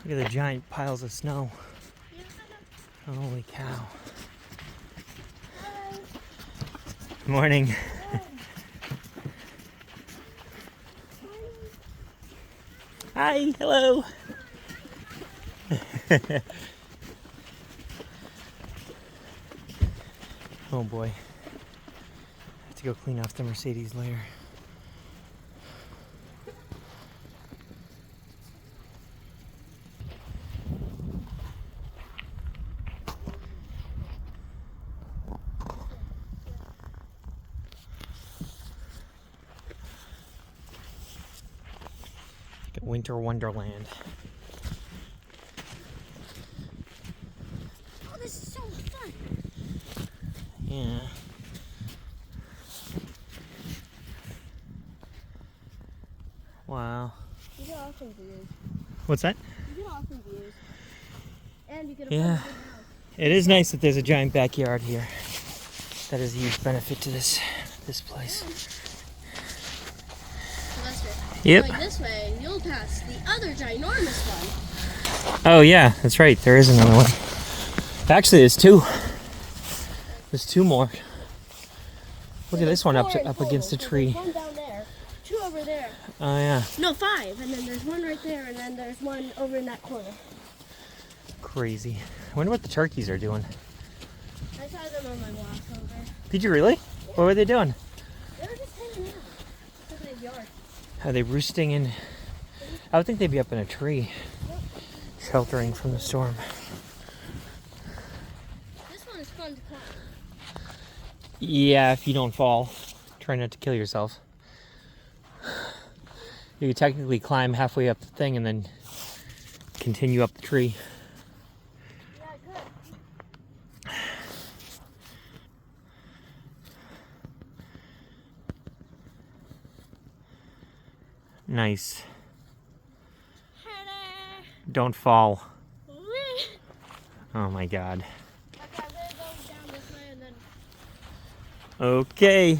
Look at the giant piles of snow. Holy cow. Morning. Hi, hello. Oh boy. I have to go clean off the Mercedes later. Winter Wonderland. Oh, this is so fun. Yeah. Wow. You get awesome views. What's that? You get awesome views. And you get a Yeah. fun big house. It is nice that there's a giant backyard here. That is a huge benefit to this place. Yep. Going this way, you'll pass the other ginormous one. Oh yeah, that's right. There is another one. Actually, there's two. There's two more. Look at this one up against a tree. There's one down there, two over there. Oh yeah. No, 5. And then there's one right there, and then there's one over in that corner. Crazy. I wonder what the turkeys are doing. I saw them on my walk over. Did you really? What were they doing? They were just hanging out. Look at his yard. Are they roosting in? I would think they'd be up in a tree, sheltering from the storm. This one is fun to climb. Yeah, if you don't fall. Try not to kill yourself. You could technically climb halfway up the thing and then continue up the tree. Yeah, I could. Nice. Don't fall. Oh my god. Okay, I'm gonna go down this way and then. Okay.